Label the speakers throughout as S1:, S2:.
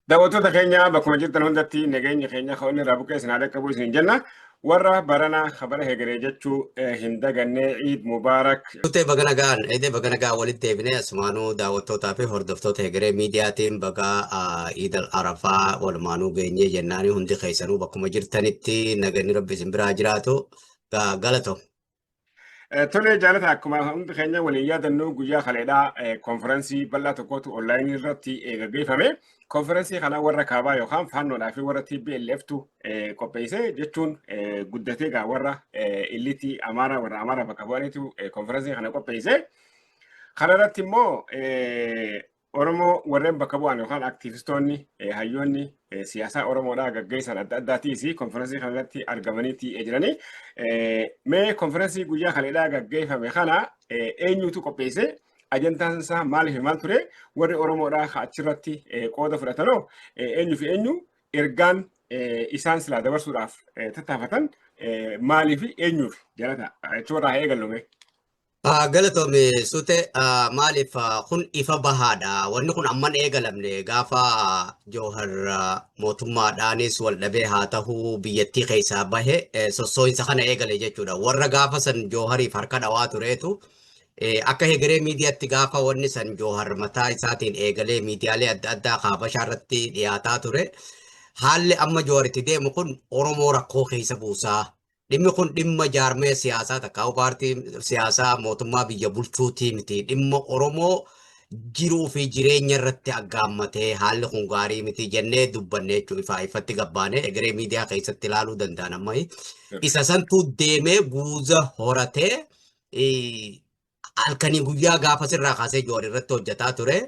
S1: Daawwattoota keenya bakkuma jirtan hundatti nageenya keenya ka'oonni irraa buqqee isin haadha qabu isin jenna. Warra barana kabara hegeree jechuu hin daganne Eid Mubaarak.
S2: Tutee bagana gaan edee bagana gaa walitti deebinee asumaanuu daawwattootaa fi hordoftoota hegeree miidiyaatiin bagaa Iidal Arafaa walumaanuu geenyee jennaanii hundi keessanuu bakkuma jirtanitti naganni rabbi isin biraa jiraatu galatoo.
S1: Tole jaalata akkuma hundi keenya waliin yaadannoo guyyaa kaleedhaa konferensii bal'aa tokkotu onlaayinii irratti gaggeeffame. Konferensii kana warra kaabaa yookaan faannoodhaa fi warra TPLFtu qopheesse jechuun guddatee gaa warra illiitii Amaaraa warra Amaaraa bakka bu'aniitu konferensii kana qopheesse. Kana irratti immoo Oromoo warreen bakka bu'an yookaan aktiivistoonni hayyoonni siyaasaa Oromoodhaa gaggeessan adda addaatiis konferensii kana irratti argamaniiti jiranii. Mee konferensii guyyaa kaleedhaa gaggeeffame kana eenyutu qopheesse? Ajandaan isaa maaliif maal ture? Warri Oromoodhaa achirratti qooda fudhatanoo eenyu fi eenyu ergaan isaan silaa dabarsuudhaaf tattaafatan maaliif eenyuuf jalata jechuudha haa eegallume.
S2: Galatoome sute maaliif kun ifa bahaadha. Wanni kun amman eegalamne gaafa Jawhar mootummaadhaanis wal dhabee haa ta'u biyyattii keessaa bahe sossoo'insa kana eegale jechuudha. Warra gaafa san Jawhariif harka dhawaa tureetu akka hegeree miidiyaatti gaafa wanni san Jawhar mataa isaatiin eegalee miidiyaalee adda addaa kaabashaa irratti dhiyaataa ture. Haalli amma Jawharitti deemu kun Oromoo rakkoo keessa buusaa. Dhimmi kun dhimma jaarmee siyaasaa takkaa'u paartii siyaasaa mootummaa biyya bulchuutii miti. Dhimma Oromoo jiruu fi jireenya irratti aggaammatee haalli kun gaarii miti jennee dubbanne jechuudha. Ifatti gabbaanee hegeree miidiyaa keessatti ilaaluu danda'an amma. Isa santuu deemee guuza horatee halkanii guyyaa gaafa sirraa kaasee Jawhar irratti hojjetaa ture.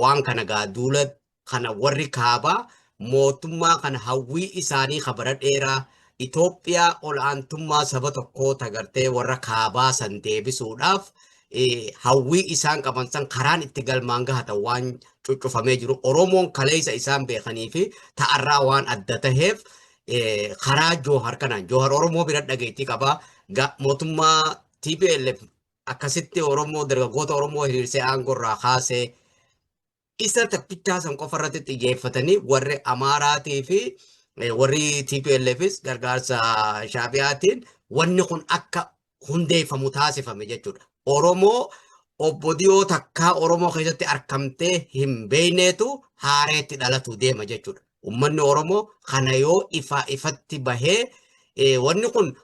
S2: Waan kana duula kana warri kaabaa mootummaa kana hawwii isaanii kabara dheeraa Itoophiyaa ol'aantummaa saba tokkoo tagartee warra kaabaa san deebisuudhaaf hawwii isaan qaban san karaan itti galmaan gahatan waan cuccufamee jiru. Oromoon kaleessa isaan beekanii fi ta'arraa waan adda taheef karaa Jawhar kanaan Jawhar Oromoo bira dhageettii qaba. Mootummaa TPLF akkasitti Oromoo dargaggoota Oromoo hiriirsee aangorraa kaasee isa taphichaa san qofa irratti xiyyeeffatanii warri Amaaraatii fi warri TPLFis gargaarsa Shaabiyaatiin wanni kun akka hundeeffamu taasifame jechuudha. Oromoo obbo Diyoo takkaa Oromoo keessatti argamtee hin beeyneetu haareetti dhalatu deema jechuudha. Uummanni Oromoo kana yoo ifatti bahee wanni kun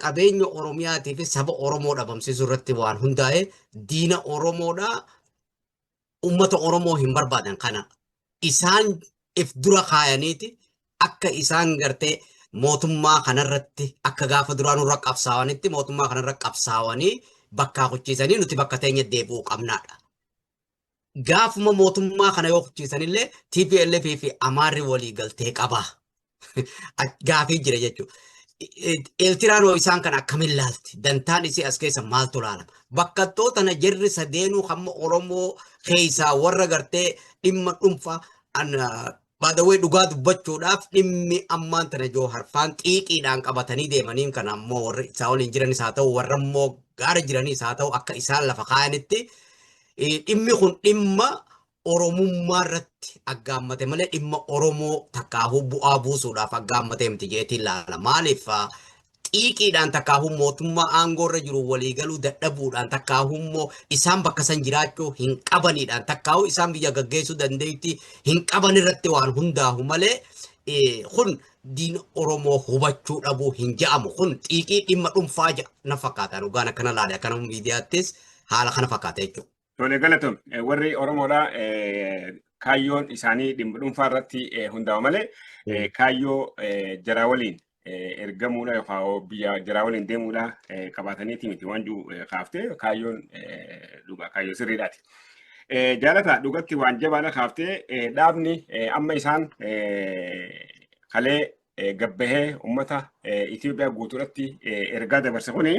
S2: qabeenya Oromiyaatii fi saba Oromoo dhabamsiisuu irratti waan hundaa'e diina Oromoodhaa uummata Oromoo hin barbaadan kana isaan if dura kaayaniiti. Akka isaan gartee mootummaa kanarratti akka gaafa duraan irra qabsaawanitti mootummaa kanarra qabsaawanii bakkaa kuchiisanii nuti bakka teenya deebi'uu qabnaadha. Gaafuma mootummaa kana yoo kuchiisanillee TPLF fi Amaarri walii galtee qaba. Gaafii jira jechuudha. Eertiraan isaan kan akkamiin laalti? Dantaan isii as keessa maaltu laalama? Bakkattoota na jirri sadeenuu hamma Oromoo keessaa warra gartee dhimma dhuunfaa baadawee dhugaa dubbachuudhaaf dhimmi ammaan tana Jawhar faan xiiqiidhaan qabatanii deemaniin kan ammoo warri isaa waliin jiranis haa ta'u warra immoo gaara jiranis haa ta'u akka isaan lafa kaayanitti dhimmi kun dhimma Oromummaa irratti aggaammate malee dhimma Oromoo takkaahuu bu'aa buusuudhaaf aggaammate miti jeetiin ilaala. Maaliif xiiqiidhaan takkaahuu mootummaa aangoo irra jiru waliigaluu dadhabuudhaan takkaahuu immoo isaan bakka san jiraachuu hin qabaniidhaan takkaahuu isaan biyya gaggeessuu dandeetti hin qaban irratti waan hundaa'u malee kun diina Oromoo hubachuu dhabuu hin ja'amu. Kun xiiqii dhimma dhuunfaa na fakkaata. Dhugaan akkana laale akkana miidiyaattis haala kana fakkaata jechuudha.
S1: Tole galatoom warri Oromoodhaa kaayyoon isaanii dhimma dhuunfaa irratti hundaa'u malee kaayyoo jaraa waliin ergamuudha yookaan biyya jaraa waliin deemuudha qabataniiti miti waan jiru kaaftee kaayyoon dhugaa kaayyoo sirriidhaati. Jaalata dhugatti waan jabaadha kaaftee dhaabni amma isaan kalee gabbahee uummata Itoophiyaa guutuudhaatti ergaa dabarse kuni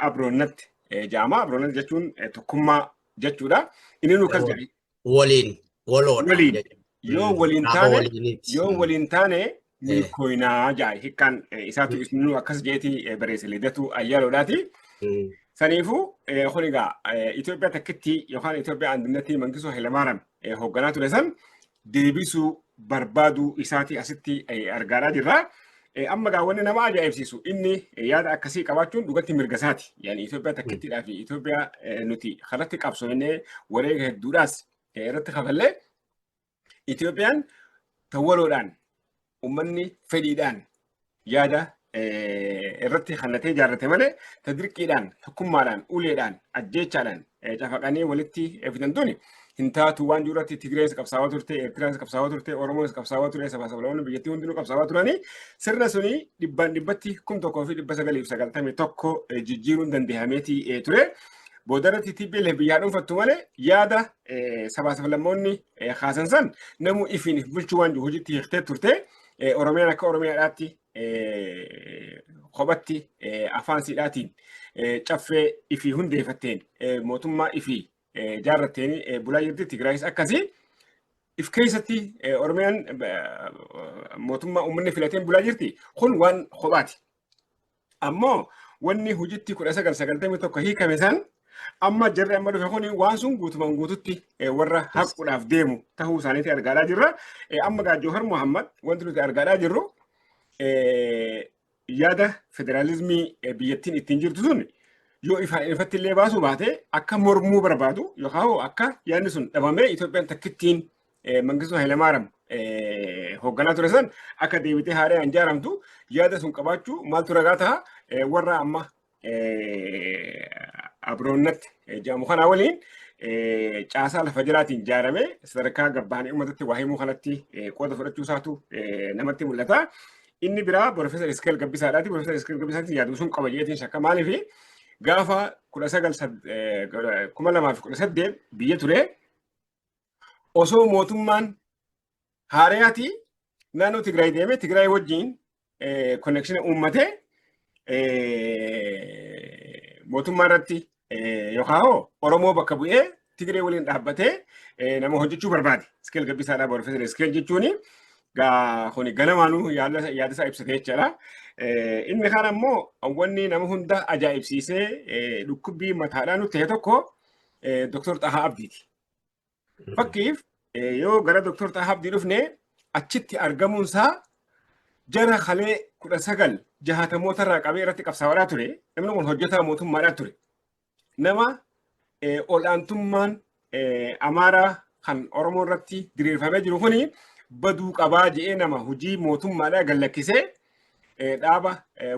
S1: abroonnatti jaama. Abroonnatti jechuun tokkummaa jechuudha. Inni nu kas jedhi.
S2: Waliin.
S1: Yoo waliin taane milkooyinaa jaay hiikkaan isaatu nu akkas jeetii bareesse lidatu ayyaaloodhaati. Saniifuu kun egaa Itoophiyaa takkitti yookaan Itoophiyaa andinnatti Mangistuu Hayilamaariyaam hoogganaa ture san deebisuu barbaaduu isaatii asitti argaa jirra. Amma gaawwanni nama ajaa'ibsiisu inni yaada akkasii qabaachuun dhugatti mirga isaati. Yani Itoophiyaa takkittiidhaa fi Itoophiyaa nuti kanatti qabsoofnee wareega hedduudhaas irratti kafallee Itoophiyaan tawwaloodhaan ummanni fedhiidhaan yaada irratti hannatee ijaarrate malee tadriqiidhaan tokkummaadhaan uleedhaan ajjeechaadhaan cafaqanii walitti fidantuuni hin taatu waan jirutti Tigrees qabsaawaa turte Eertiraas qabsaawaa turte Oromoos qabsaawaa ture sabaa sablamoonni biyyattii hundinuu qabsaawaa turanii sirna suni dhibbatti 1991 jijjiiruun dandeehameetii ture. Boodarratti TPLF biyyaa dhuunfattu malee yaada sabaa sablamoonni haasan san namuu ifiin bulchuu waan jiru hojiitti hiiktee turte. Oromiyaan akka Oromiyaadhaatti kophatti afaan siidhaatiin caffee ifii hundeeffatteen mootummaa ifii jaarratteen bulaa jirti. Tigraayis akkasii if keessatti Oromiyaan mootummaa uummanni filateen bulaa jirti. Kun waan kophaati. Ammoo wanni hojiitti 1991 hiikame san amma jarri amma dhufe kuni waan sun guutumaan guututti warra haquudhaaf deemu tahuu isaaniitti argaa jirra. Amma gaa Jawhar Mohammad wanti nuti argaa jirru yaada federaalizimii biyyattiin ittiin jirtu sun yoo ifatti illee baasuu baate akka mormuu barbaadu yookaan akka yaadni sun dhabamee Itoophiyaan takkittiin Mangistuu Hayilamaariyaam hoogganaa ture san akka deebitee haaraan ijaaramtu yaada sun qabaachuu maaltu ragaa ta'a warra amma abroonnatti jedhamu kanaa waliin caasaa lafa jalaatiin ijaarame sadarkaa gabbaanii uummatatti waa himuu kanatti qooda fudhachuu isaatu namatti mul'ata. Inni biraa Profeesar Iskeel Gabbisaadhaati. Profeesar Iskeel Gabbisaatiin yaadu sun qaba jeetiin shakka maaliif gaafa 2018 biyya ture osoo mootummaan haarayaati naannoo Tigraay deeme Tigraay wajjin konnekshinii uummatee mootummaa irratti yookaan Oromoo bakka bu'ee Tigree waliin dhaabbatee nama hojjechuu barbaade. Iskeel Gabbisaadhaa Profeesar Iskeel jechuuni kuni ganamaanuu yaada isaa ibsate jechaadha. Inni kaan ammoo wanni nama hunda ajaa'ibsiisee dhukkubbii mataadhaan nuti ta'e tokko Dr. Xahaa Abdiiti. Fakkiif yoo gara Dr. Xahaa Abdii dhufne achitti argamuunsaa jara kalee 1960 irraa qabee irratti qabsaa'aa ture. Namni kun hojjetaa mootummaadhaa ture. Nama ol'aantummaan Amaaraa kan Oromoo irratti diriirfamee jiru kuni baduu qabaa jedhee nama hojii mootummaadhaa gallakkisee dhaaba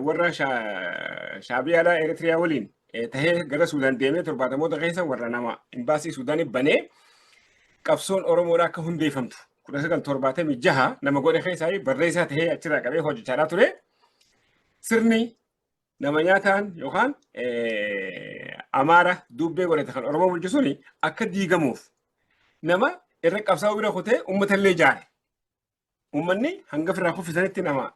S1: warra Shaabiyaadhaa Eritiriyaa waliin tahee gara Suudaan deemee 70moota keessa warra nama imbaasii Suudaanii banee qabsoon Oromoodhaa akka hundeeffamtu 1976 nama godhe keessaa barreessaa tahee achirraa qabee hojjechaa ture. Sirni nama nyaataan yookaan Amaara dubbee godhate kan Oromoo bulchu suni akka diigamuuf nama irra qabsaa'uu bira kutee uummata illee ijaare. Uummanni hanga firraa kuffisanitti nama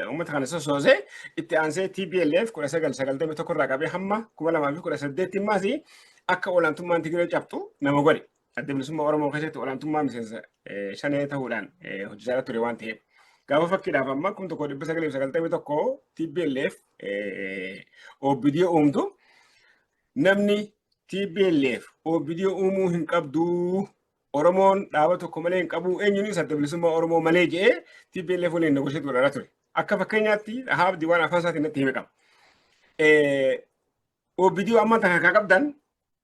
S1: uummata kana sosoosee itti aansee TPLF 1991 irraa qabee hamma 2018 maasii akka olaantummaan Tigree cabxu nama godhe. Adda bilisummaa Oromoo keessatti olaantummaa miseensa shanee ta'uudhaan hojjechaa ture waan ta'eef. Gaafa fakkiidhaaf amma 1991 TPLF OBDO uumtu namni TPLF OBDO uumuu hin qabdu Oromoon dhaaba tokko malee hin qabu eenyunis adda bilisummaa Oromoo malee jedhee TPLF waliin negosheetu godhaa ture. Akka fakkeenyaatti Xahaa Abdii waan afaan isaatiin natti hime qaba. OBDO amma takka qabdan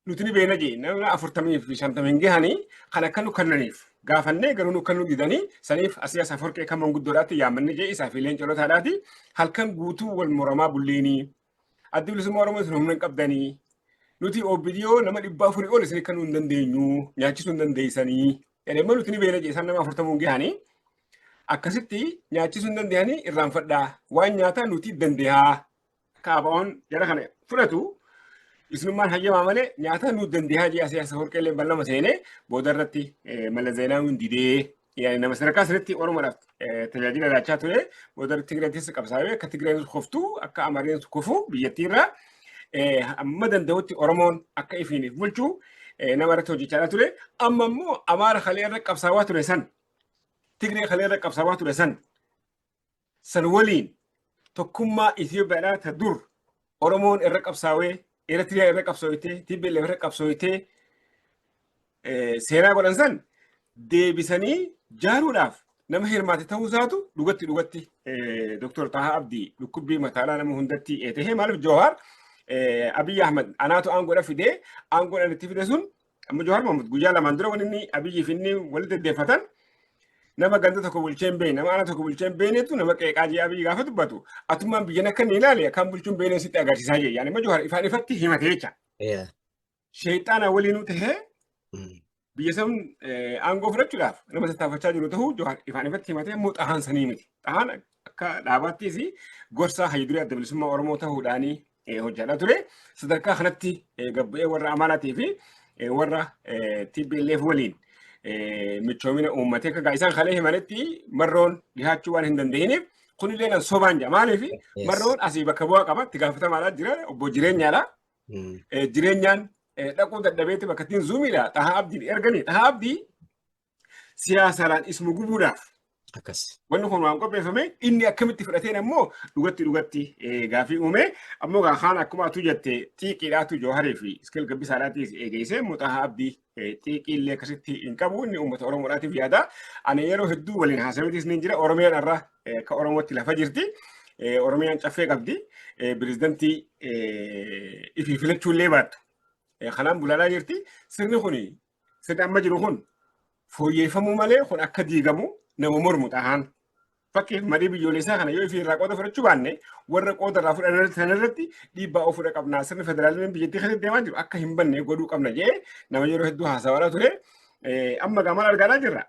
S1: nuti ni beena jee namni 40 fi 50 gahanii kan akka nu kannaniif gaafannee garuu nu kannu didanii saniif asiyaas aforqee kan manguddoodhaatti yaammanne jee isaa fi leencolotaadhaati halkan guutuu wal moramaa bulleenii adda bilisummaa Oromoo sun humna hin qabdanii nuti OBDO nama 400 ol isin kan nu hin dandeenyu nyaachisuu hin dandeessanii jedhee nuti ni beena jee isaan nama 40 gahanii akkasitti nyaachisuu hin dandeessanii irraanfadhaa waan nyaataa nuti dandeessaa kaabaa'oon jara kana fudhatu. Isinummaan hayyamaa malee nyaata nu dandeessaa jee asiyaasa horqeellee bal'ama seenee boodarratti Mallas Zeenaawwiin didee nama sadarkaa sirriitti Oromoodhaaf tajaajila laachaa ture boodarratti Tigreenis qabsaa'ee akka Tigreen koftuu akka Amaareen kofuu biyyattiirraa amma danda'utti Oromoon akka ifiiniif bulchuu nama irratti hojjechaa ture. Amma immoo Amaara kalee irra qabsaa'aa ture san Tigree kalee irra qabsaa'aa ture san waliin tokkummaa Itoophiyaadhaa ta dur Oromoon irra qabsaa'ee Eritiriyaa irra qabsooyitee TPLF irra qabsooyitee seenaa godhan san deebisanii jaaruudhaaf nama hirmaate ta'uu isaatu dhugatti Dr. Taha Abdii dhukkubbii mataalaa nama hundatti ta'ee maaliif Jawahar Abiy Ahmed anaatu aangoodha fidee aangoodhaan itti fide sun amma Jawahar Mahmud guyyaa lamaan dura wanni Abiyyi fi inni walitti deddeeffatan nama ganda tokko bulchee hin beekne nama ana tokko bulchee hin beeknetu nama qeeqaa jee Abiyyi gaafa dubbatu atummaan biyya akka inni ilaale akkaan bulchuun beekne sitti agarsiisaa jee yaani amma Jawahar ifaan ifatti himate jecha. Sheexaana waliinuu tahee biyya san aangoo fudhachuudhaaf nama tattaafachaa jiru ta'uu Jawahar ifaan ifatti himatee immoo xahaan sanii miti. Xahaan akka dhaabattis gorsaa hayyiduree adda bilisummaa Oromoo ta'uudhaanii hojjechaa ture. Sadarkaa kanatti gabbu'ee warra amanaatii fi warra TPLF waliin michoomina uummatee akka isaan kalee himanitti marroon dhihaachuu waan hin dandeenyeef kunillee nan sobaan jira. Maaliif marroon asii bakka bu'aa qaba itti gaafatamaadhaa jira obbo jireenyaadha. Jireenyaan dhaquu dadhabeetti bakka ittiin zuumiidha. Taha Abdii erganii Taha Abdii siyaasaan ismu gubuudhaaf. Wanni kun waan qopheeffame inni akkamitti fudhateen ammoo dhugatti gaafii uume ammoo kaan akkuma atu jette xiiqiidhaatu Jawaharii fi iskil gabbisaadhaatis eegeessee Taha Abdii xiiqiillee akkasitti hin qabu inni uummata Oromoodhaatiif yaada. Ani yeroo hedduu waliin haasawitis ni jira Oromiyaan irraa akka Oromootti lafa jirti. Oromiyaan caffee qabdi. Pirezidantii ifii filachuullee baattu. Kanaan bulaalaa jirti. Sirni kuni sirni amma jiru kun fooyyeffamuu malee kun akka diigamu nama mormu Tahaan. Fakkeef marii biyyoolessaa kana yoo ifii irraa qooda fudhachuu baanne warra qooda irraa fudhan irratti dhiibbaa of fudha qabnaa sirni federaalizimii biyyattii keessatti deemaa jiru akka hin banne godhuu qabna jee nama yeroo hedduu haasawaa ture. Amma gamaan argaa jirra.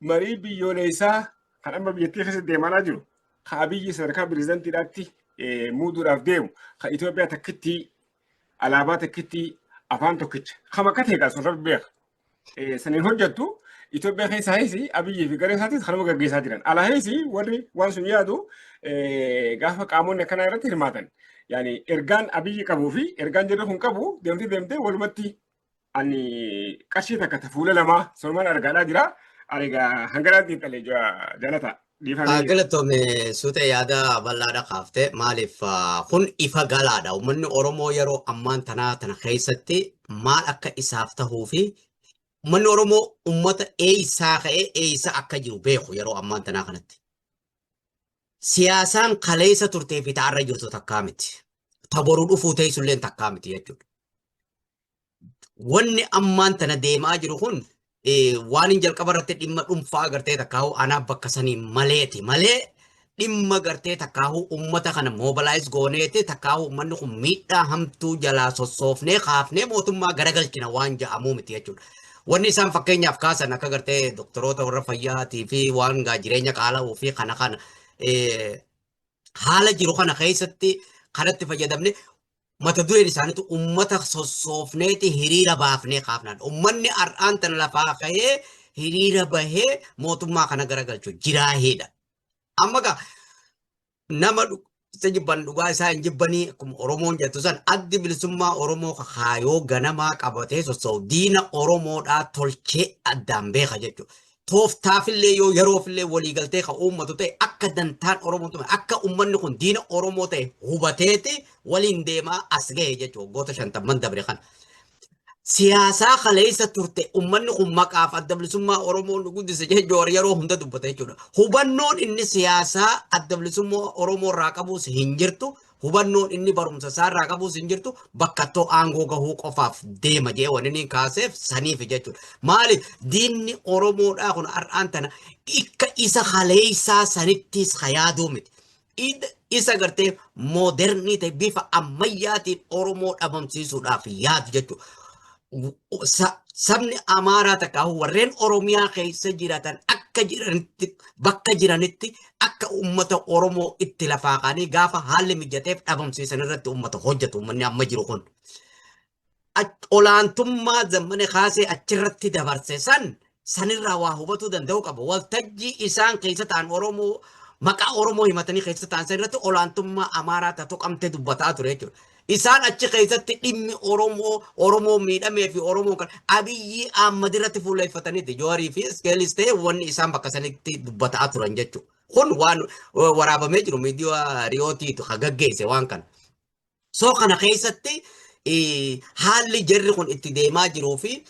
S1: Marii biyyoolessaa kan amma biyyattii keessatti deemaa jiru. Ka Abiyyi sadarkaa pirezidantiidhaatti muuduudhaaf deemu. Ka Itoophiyaa takkitti alaabaa takkitti afaan tokkicha. Kama akka ta'e sun rabbi beeka. Saniin hojjettu Itoophiyaa keessa heesi Abiyyi fi garee isaatis kanuma gaggeessaa jiran. Alaa heesi warri waan sun yaadu gaafa qaamonni akkanaa irratti hirmaatan. Yaani ergaan Abiyyi qabuu fi ergaan jirri kun qabu deemtee walumatti ani qarshii takka fuula lamaa sorumaan argaadhaa jira. Arigaa hangalaatti dhalee jaalata.
S2: Galatoome suuta yaada bal'aadha kaaftee maaliif kun ifa galaadha. Uummanni Oromoo yeroo ammaan tana keessatti maal akka isaaf tahuu fi uummanni Oromoo uummata eeysaa ka'ee eeysa akka jiru beeku yeroo ammaan tanaa kanatti. Siyaasaan kaleessa turtee fi ta'arra jirtu takkaa miti. Taboruu dhufuu teessullee takkaa miti jechuudha. Wanni ammaan tana deemaa jiru kun waan hin jalqaba irratti dhimma dhuunfaa agartee takkaahu anaaf bakka sanii maleeti. Malee dhimma agartee takkaahu uummata kana mobilaayiz gooneeti takkaahu uummanni kun miidhaa hamtuu jalaa sossoofnee kaafnee mootummaa garagalchina waan ja'amuu miti jechuudha. Wanni isaan fakkeenyaaf kaasan akka agartee doktoroota warra fayyaatii fi waan jireenya qaala'uu fi kana haala jiru kana keessatti kanatti fayyadamne mata dureen isaaniitu uummata sossoofneeti hiriira baafnee kaafnaan. Uummanni har'aan tana lafaa ka'ee hiriira bahee mootummaa kana garagalchu jiraaheedha. Amma gaa nama isa jibban dhugaa isaa hin jibbanii akkuma Oromoon jettu san addi bilisummaa Oromoo kaayoo ganamaa qabatee sossoo'u diina Oromoodhaa tolchee addaan beeka jechuudha. Tooftaafillee yoo yeroofillee waliigaltee ka uummatu ta'e akka dantaan Oromoo ta'e akka uummanni kun diina Oromoo ta'e hubateeti waliin deemaa as ga'e jechuudha goota 50 dabre kana. Siyaasaa kaleessa turte uummanni kun maqaaf adda bilisummaa Oromoo guddise jechuudha yeroo hunda dubbata jechuudha. Hubannoon inni siyaasaa adda bilisummaa Oromoo irraa qabus hin jirtu. Hubannoon inni barumsa isaa irraa qabus hin jirtu bakka aangoo gahuu qofaaf deema jee wanni inni kaaseef saniif jechuudha. Maaliif diinni Oromoodhaa kun har'aan tana akka isa kaleessaa sanittis yaaduu miti. Isa gartee moodernii ta'e bifa ammayyaatiin Oromoo dhabamsiisuudhaaf yaadu jechuudha. Sabni Amaaraa takkaahu warreen Oromiyaa keessa jiraatan akka jiranitti bakka jiranitti akka uummata Oromoo itti lafaa qaanii gaafa haalli mijateef dhabamsiisan irratti uummata hojjetu uummanni amma jiru kun. Olaantummaa zammane kaasee achirratti dabarse sanirraa waa hubatuu danda'u qaba. Waltajjii isaan keessa ta'an Oromoo maqaa Oromoo himatanii keessa ta'an san irratti olaantummaa Amaaraa tuqamtee dubbataa ture jechuudha. Isaan achi keessatti dhimmi Oromoo miidhamee fi Oromoo kan Abiyyi Ahmad irratti fuulleeffataniiti Jawaharii fi iskeelis ta'e wanni isaan bakka sanitti dubbataa turan jechuudha. Kun waan waraabamee jiru miidiyaa riyootiitu gaggeesse waan kana. So kana keessatti haalli jarri kun itti deemaa jiruu fi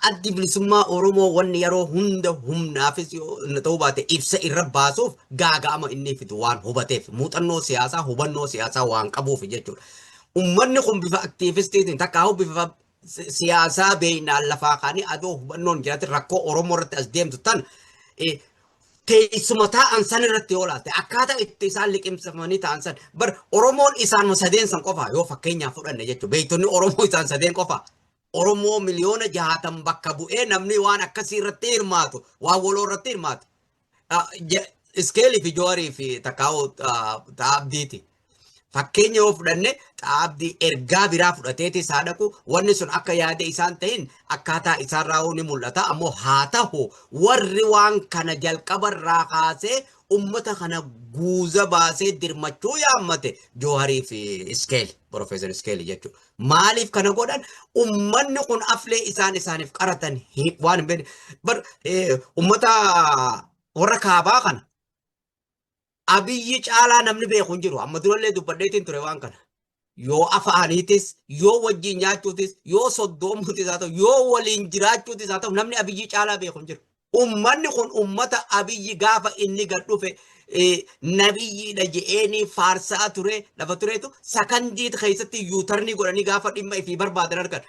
S2: addi bilisummaa Oromoo wanni yeroo hunda humnaafis ta'uu baate ibsa irra baasuuf gaaga'ama inni fidu waan hubateef muuxannoo siyaasaa hubannoo siyaasaa waan qabuuf jechuudha. Uummanni kun bifa aktiivistiitiin takka bifa siyaasaa beeynaan lafaa kaanii adoo hubannoon jiraate rakkoo Oromoo irratti as deemtu tan teessuma taa'an san irratti yoo laatte akkaataa itti isaan liqimsamanii ta'an san bar Oromoon isaan sadeen san qofa yoo fakkeenyaaf fudhanne jechuudha. Beektonni Oromoo isaan sadeen qofa. Oromoo miliyoona 60 bakka bu'ee namni waan akkasii irratti hirmaatu waan waloo irratti hirmaatu. Iskeelii fi Jawaarii fi Takkaa'oo Abdiiti. Fakkeenya yoo fudhanne Abdii ergaa biraa fudhateeti isaa dhaqu wanni sun akka yaada isaan ta'in akkaataa isaarraa ni mul'ata ammoo haa ta'u warri waan kana jalqabarraa kaasee ummata kana guuza baasee dirmachuu yaammate Jawaarii fi Iskeeli Profeesar Iskeeli jechuudha. Maaliif kana godhan ummanni kun aflee isaaniif qaratan waan hin beekne ummata warra kaabaa kana. Abiyyi caalaa namni beeku hin jiru. Amma durallee dubbadheetiin ture waan kana. Yoo afaaniitis, yoo wajjin nyaachuutis, yoo soddoomuutis haa ta'u, yoo waliin jiraachuutis haa ta'u namni abiyyi caalaa beeku hin jiru. Ummanni kun ummata abiyyi gaafa inni gad dhufe nabiyyiidha je'eenii faarsaa ture lafa tureetu sakandii keessatti yuutarnii godhanii gaafa dhimma ifii barbaadan argan.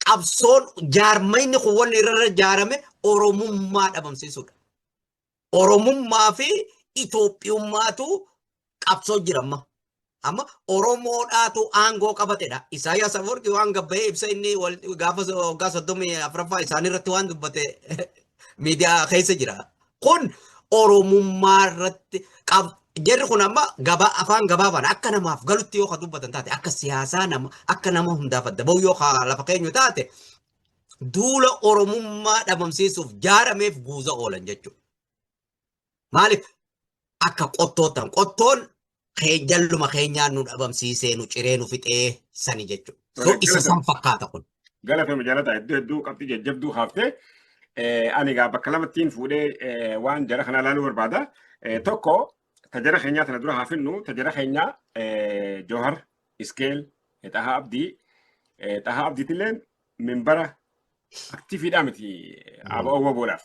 S2: Qabsoon jaarmayni kun wanni irra ijaarame Oromummaa dhabamsiisuudha. Oromummaa fi Itoophiyummaatu qabsoo jiramma. Amma Oromoodhaatu aangoo qabatedha. Isaayyaas Afwerqii waan gabbahee ibsa inni gaafa waggaa 34 isaanii irratti waan dubbate miidiyaa keessa jira. Kun Oromummaa irratti jarri kun amma afaan gabaabaan akka namaaf galutti yoo dubbatan taate akka siyaasaa akka nama hundaaf adda bahu yoo lafa keenyu taate duula Oromummaa dhabamsiisuuf jaarameef guuza oolan jechuudha. Maaliif? Akka qottootan qottoon jalluma keenyaan nu dhabamsiisee nu ciree nu fixee sani jechuudha. So isa san fakkaata kun.
S1: Galatoomi jaalata hedduu qabxii jajjabduu haaftee ani egaa bakka lamattiin fuudhee waan jara kana ilaaluu barbaada. Tokko tajara keenyaa tana dura haafinnu tajara keenyaa Jawhar Iskeel Xahaa Abdii Xahaa Abdiitilleen minbara aktiifiidhaa miti ABO boodhaaf.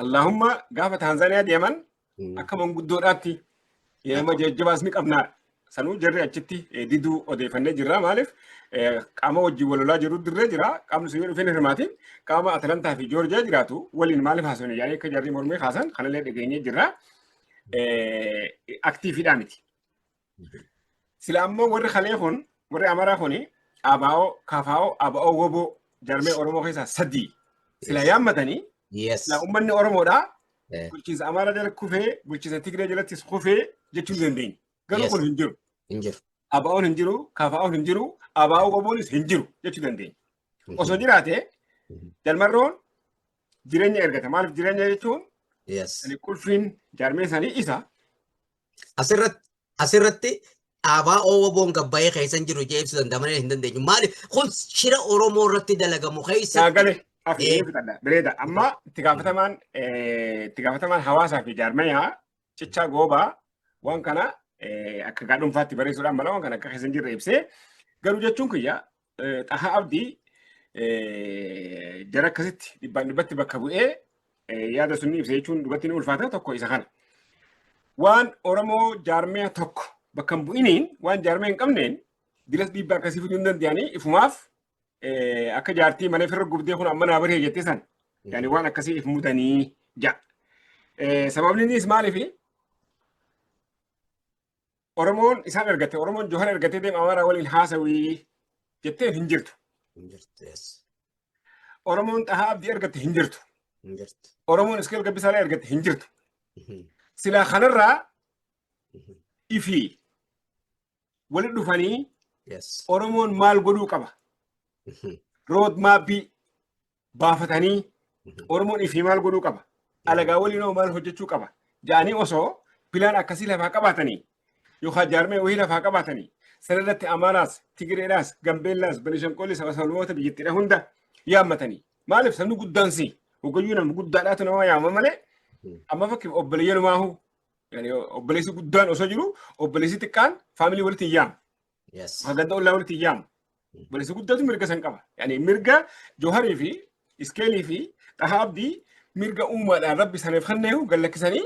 S1: Allahumma gaafa Taanzaaniyaa deeman akka manguddoodhaatti yeroo jajjabaas ni qabna. Sanuu jarri achitti diduu odeeffannee jirra. Maaliif qaama wajjin walolaa jiru dirree jira. Qaamni sun yoo dhufeen hirmaatiin qaama Atalantaa fi Joorjiyaa jiraatu waliin maaliif haasofne yaa'ee akka jarri mormee kaasan kanallee dhageenyee jirra. Aktiifiidhaa miti. Sila ammoo warri kalee kun warri Amaraa kuni ABO KFO ABO WBO jarmee Oromoo keessaa 3 sila yaammatanii la ummanni Oromoodha bulchiinsa Amaaraa jala kufee bulchiinsa Tigree jalattis kufee jechuun dandeenya. Garuu kun hin jiru. ABO'n hin jiru, KFO'n hin jiru, ABO WBO'nis hin jiru jechuu dandeenya. Osoo jiraate jalmarroon jireenya ergata. Maaliif jireenya jechuun qulfiin jaarmee isaanii isa.
S2: Asirratti ABO WBO'n gabbaa'ee keessan jiru jee ibsu danda'amanii hin dandeenyu. Maaliif kun shira Oromoo irratti dalagamu keessa.
S1: Bereeda amma itti gaafatamaan hawaasaa fi jaarmayaa cichaa goobaa waan kana akka gaadhunfaatti bareessuudhaan mala waan kana akka keessa hin jirre ibsee garuu jechuun kiyya Xahaa Abdii jara akkasitti dhibbatti bakka bu'ee yaada sunni ibsee jechuun dhugatti ni ulfaata tokko isa kana. Waan Oromoo jaarmaya tokko bakka hin bu'iniin waan jaarmaya hin qabneen diras dhiibbaa akkasii fiduu hin danda'anii ifumaaf akka jaartii malee firra gubdee kun amma naa baree jettee san yaani waan akkasii if mudanii ja. Sababni innis maaliifi Oromoon isaan ergate Oromoon Jawhar ergatee deema Amaaraa waliin haasawii jettee hin jirtu. Oromoon Xahaa Abdii ergate hin jirtu. Oromoon Iskeel Gabbisaalaa ergate hin jirtu. Silaa kanarraa ifii walitti dhufanii Oromoon maal godhuu qaba? Road maappii baafatanii Oromoon ifii maal godhuu qaba? Alagaa waliinoo maal hojjechuu qaba? Ja'anii osoo pilaan akkasii lafaa qabaatanii yookaan jaarmee wayii lafaa qabaatanii sanarratti Amaaraas, Tigreedhaas, Gambeellaas, Benishanqolis, Sabasabaloota biyyattiidha hunda yaammatanii. Maaliif sabni guddaan si hogayyuu nama guddaadhaatu nama yaama malee amma fakkiif obboleeyyan maahu obboleessi guddaan osoo jiru obboleessi xiqqaan faamilii walitti hin yaamu. Haganda ollaa walitti hin yaamu. Balisi guddatu mirga san qaba. Yani mirga Jawharii fi Iskeelii fi Xahaa Abdii mirga uumaadhaan rabbi saniif kenneehu gallakkisanii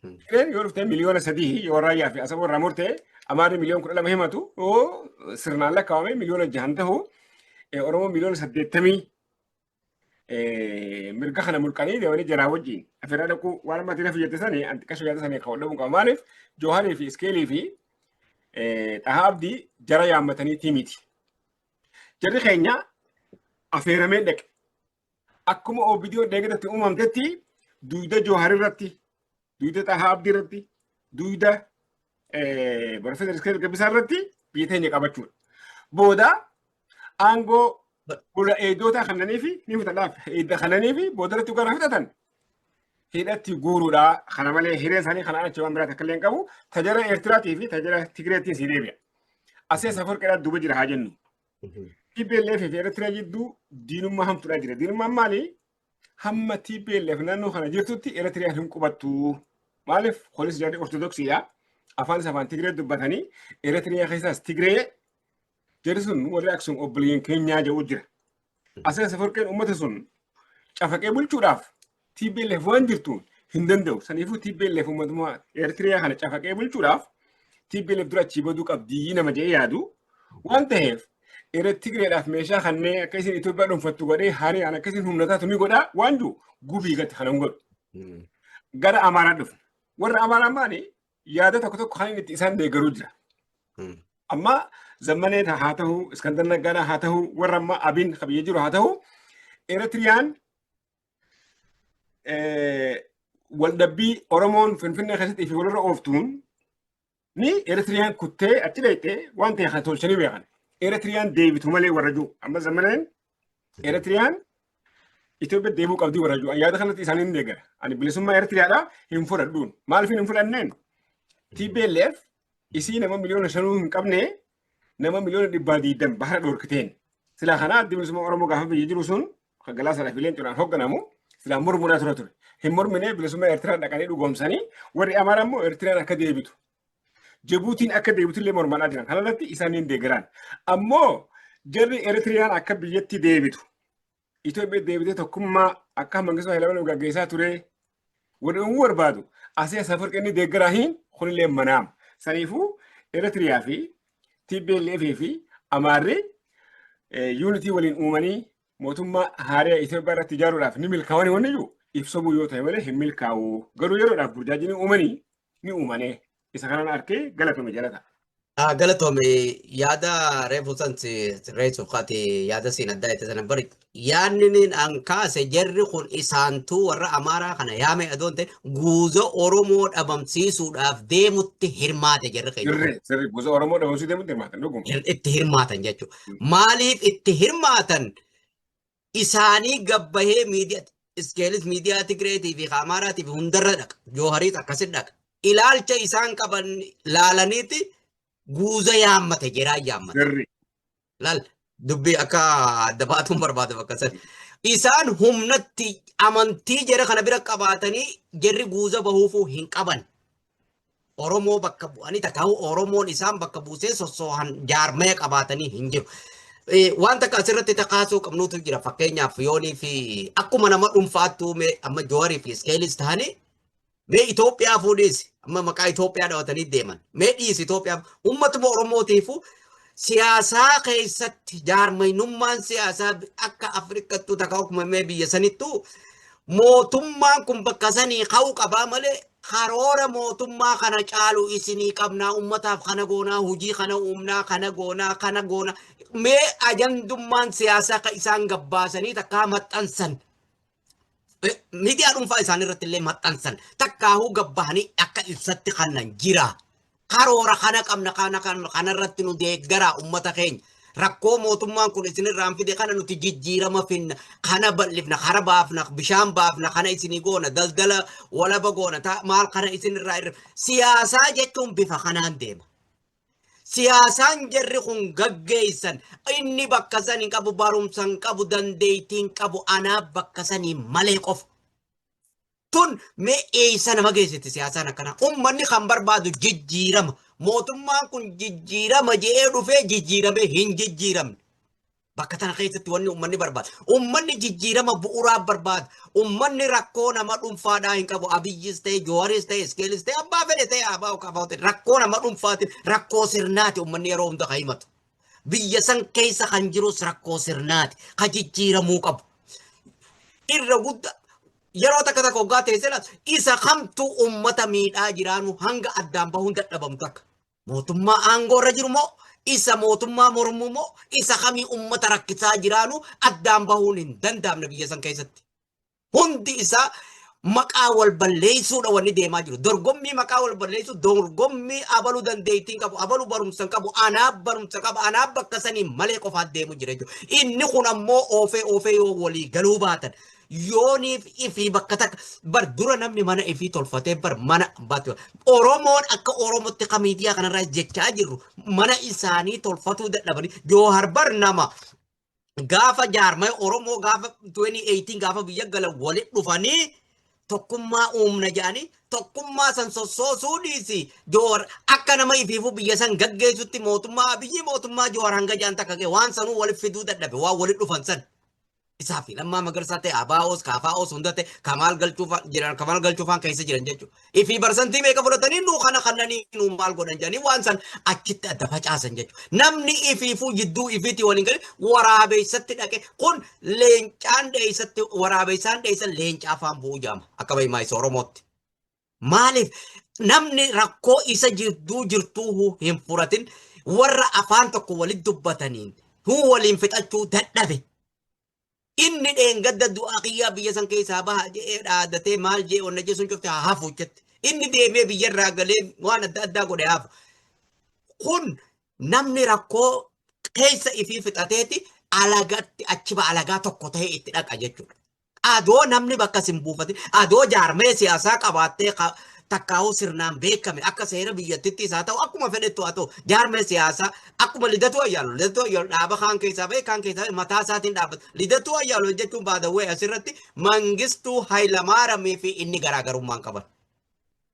S1: Tigreen yoo dhufte miliyoona 3 yoo raayyaa fi asaba irraa murtee Amaarri miliyoona 12 himatu yoo sirnaan lakkaawame miliyoona 6 ta'u Oromoo miliyoona 80 mirga kana mulqanii deemanii jaraa wajjin afeeraa dhaquu waan ammaatti lafa jette sanii antiqashoo yaada sanii kan dhabuun qaba. Maaliif Jawharii fi Iskeelii fi Xahaa Abdii jara yaammatanii tiimiti. Jarri keenya afeeramee dhaqe. Akkuma OBDO deeggarratti uumamtetti duyda Jawharii irratti, duyda Xahaa Abdii irratti, duyda Profeesar Iskeel Gabbisaa irratti biyya teenya qabachuudha. Booda aangoo gola eegdota kannanii fi ni fudhadhaaf eegda kannanii fi booda irratti gara fudhatan. Hidhatti guuruudha. Kana malee hiree isaanii kana achi waan biraa takka illee hin qabu. Tajara Eertiraatii fi tajara Tigireetiin si deebi'a. Asee safar qedhaa duuba jira haa jennu. TPLF fi Eertiraa jidduu diinummaa hamtuudhaa jira. Diinummaan maali? Hamma TPLF naannoo kana jirtutti Eertiraan hin qubattu. Maaliif? Polis jaartii Ortodoksiidha. Afaan afaan Tigiree dubbatanii Eertiraa keessaas Tigiree jarri sun warri Aksuum obboleeyyan keenyaa jedhu jira. Asee safar qeen uummata sun cafaqee bulchuudhaaf TPLF waan jirtuun hin danda'u. Saniifuu TPLF uummatuma Eertiraa kana cafaqee bulchuudhaaf TPLF dura achii baduu qabdii nama jedhee yaadu waan ta'eef Tigireedhaaf meeshaa kanneen akka isin Itoophiyaa dhuunfattu godhee harii aan akka isin humna taatu ni godhaa waan jiru gubii gatti kana hin godhu. Gara Amaaraa dhufna. Warra Amaaraa maali yaada tokko tokko kan itti isaan deeggaruu jira. Amma Zammaneet haa ta'u, Iskandar Naggaadhaa haa ta'u, warra amma Abiin qabiyyee jiru haa ta'u, Eertiriyaan waldhabbii Oromoon Finfinnee keessatti fi walirra ooftuun ni Eertiriyaan kuttee achi dhayxee waan ta'e kan tolchanii beekan. Eertiriyaan deebitu malee warra jiru. Amma Zammaneen Eertiriyaan Itoophiyaa deebuu qabdii warra jiru. Yaada kanatti isaanii ni deeggara. Ani bilisummaa Eertiriyaadhaa hin fudhadhuun. Maaliif hin fudhanneen? TPLF isii nama miliyoona 5 hin qabne nama miliyoona 120 bahara dhorkiteen. Silaa kana addi bilisummaa Oromoo gaafa biyya jiru sun kan galaasaa fi leencodhaan hoogganamu silaa mormuudhaa ture. Hin mormine bilisummaa Eertiraa dhaqanii dhugoomsanii warri Amaaraa immoo Eertiraan akka deebitu. Jibuutiin akka deebitu illee mormanaa jiran. Kanarratti isaaniin deeggaran. Ammoo jarri Eertiriyaan akka biyyatti deebitu. Itoophiyaa deebitee tokkummaa akka Mangistuu Hayilamaariyaam gaggeessaa ture. Warri uumuu barbaadu. Asii safar qeenni deeggaraa hin kunillee manaama. Saniifuu Eertiriyaa fi TPLF fi Amaarri yuunitii waliin uumanii mootummaa haaraa Itoophiyaa irratti ijaaruudhaaf ni milkaa'anii wanni jiru. Ibsobuu yoo ta'e malee hin milkaa'u. Garuu yeroodhaaf burjaajii uumanii ni uumane. Isa kanaan arkee galatoomi jalata.
S2: Galatoomi yaada reefu santi reessuuf qaate yaada siin addaa itti sana bari yaadni an kaase jarri kun isaantuu warra Amaaraa kana yaame adoon ta'e guuza Oromoo dhabamsiisuudhaaf deemutti hirmaate jarri keenya.
S1: Sirri guuza Oromoo dhabamsiisuu deemutti hirmaatan dhuguma.
S2: Itti hirmaatan jechuudha. Maaliif itti hirmaatan isaanii gabbahee miidiyaa Iskeelis miidiyaa Tigireetii fi Amaaraatii fi hundarra dhaqa. Jawhariis akkasitti dhaqa. Ilaalcha isaan qaban laalaniiti guuza yaammate jiraa yaammate. Laal dubbii akka adda baatuun barbaadu bakka sani. Isaan humnatti amantii jara kana bira qabaatanii jarri guuza bahuufuu hin qaban. Oromoo bakka bu'anii ta'uu Oromoon isaan bakka buusee sossoohan jaarmee qabaatanii hin jiru. Wanta asirratti takaasuu qabnuutu jira fakkeenyaaf yoonii fi akkuma nama dhuunfaattuu amma Jawharii fi Iskeelis ta'anii mee Itoophiyaa fuudhiis amma maqaa Itoophiyaa dhawatanii deeman mee dhiis Itoophiyaa uummatuma Oromootiifu siyaasaa keessatti jaarmaynummaan siyaasaa akka Afrikattuu takka akkuma mee biyya sanittuu mootummaan kun bakka sanii ka'uu qabaa malee karoora mootummaa kana caalu isinii qabnaa uummataaf kana goonaa hojii kana uumnaa kana goonaa mee ajandummaan siyaasaa ka isaan gabbaasanii takkaa maxxansan miidiyaa dhuunfaa isaan irratti illee maxxansan takkaahuu gabbahanii akka ibsatti kannan jira karoora kana qabna kana irratti nu deeggaraa uummata keenya rakkoo mootummaan kun isinirraan fide kana nuti jijjiirama finna kana bal'ifna kara baafna bishaan baafna kana isinii goona daldala walaba goona maal kana isinirraa irra siyaasaa jechuun bifa kanaan deema. Siyaasaan jarri kun gaggeessan inni bakka sanii qabu barumsan qabu dandeettiin qabu anaaf bakka sanii malee qofa. Tun mee eessa nama geessiti siyaasaan akkana uummanni kan barbaadu jijjiirama mootummaan kun jijjiirama jedhee dhufee jijjiirame hin jijjiiramne. Bakka tana keessatti wanni uummanni barbaada. Uummanni jijjiirama bu'uuraa barbaada. Uummanni rakkoo nama dhuunfaadhaa hin qabu. Abiyyis ta'e, Jawaaris ta'e, Iskeelis ta'e, abbaa fedhe ta'e, abbaa kaafaa ta'e rakkoo nama dhuunfaati. Rakkoo sirnaati uummanni yeroo hunda kan himatu. Biyya san keessa kan jirus rakkoo sirnaati. Kan jijjiiramuu qabu. Irra guddaa yeroo takka takka hoggaa teessee isa kamtu uummata miidhaa jiraanu hanga addaan bahuun dadhabamu takka. Mootummaa aangoo irra jiru moo isa mootummaa mormuu moo isa kamii uummata rakkisaa jiraanu addaan bahuun hin danda'amne biyya san keessatti. Hundi isaa maqaa wal balleessuudha wanni deemaa jiru. Dorgommii maqaa wal balleessu, dorgommii abaluu dandeettiin qabu, abaluu barumsa qabu, anaaf barumsa qabu, anaaf bakka sanii malee qofaat deemu jira jechuudha. Inni kun ammoo oofee yoo walii galuu baatan. Yooniif ifi bakka takka bar dura namni mana ifii tolfatee bar mana baatu. Oromoon akka Oromootti kamiidiyaa kanarraa jechaa jirru mana isaanii tolfatuu dadhabanii Jawahar bar nama gaafa jaarmee Oromoo gaafa 2018 gaafa biyya galan walitti dhufanii tokkummaa uumna jedhanii tokkummaa san sossoosuu dhiisi. Jawahar akka nama ifiifuu biyya san gaggeessutti mootummaa biyyi mootummaa Jawahar hanga jaan takka waan sanuu walitti fiduu dadhabe waan walitti dhufan san. Isaafi lammaa magarsaa ta'e abaa'oos kaafaa'oos hunda ta'e kamaal galchuufaan keessa jiran jechuudha. Ifii barsantii meeqa fudhatanii nuu kana kannanii nuu maal godhan jedhanii waan san achitti adda facaasan jechuudha. Namni ifiifuu jidduu ifiitii waliin galee waraabeessatti dhaqe kun leencaan dheessatti waraabeessaan dheessan leencaa afaan bu'uu jaama akka bahimaa isa Oromootti. Maaliif namni rakkoo isa jidduu jirtuu hin furatin warra afaan tokko walitti dubbataniin huu waliin fixachuu dadhabe. Inni dheengadda du'aa kiyyaa biyya san keessaa baha jedhee dhaadatee maal jedhee onna jechuun cufte haa hafu jette. Inni deemee biyyarraa galee waan adda addaa godhe hafu. Kun namni rakkoo keessa ifii fixateeti alagatti achiba alagaa tokko ta'e itti dhaqa jechuudha. Adoo namni bakka sin buufate adoo jaarmee siyaasaa qabaattee takkaa'uu sirnaan beekame akka seera biyyattitti isaa ta'u akkuma fedhettu haa ta'u jaarmee siyaasaa akkuma lidatu ayyaalu dhaaba kaan keessaa ba'e kaan keessaa mataa isaatiin dhaabbata lidatu ayyaalu jechuun baadawwee asirratti Mangistuu Hayilamaariyaamii fi inni garaagarummaan qaban.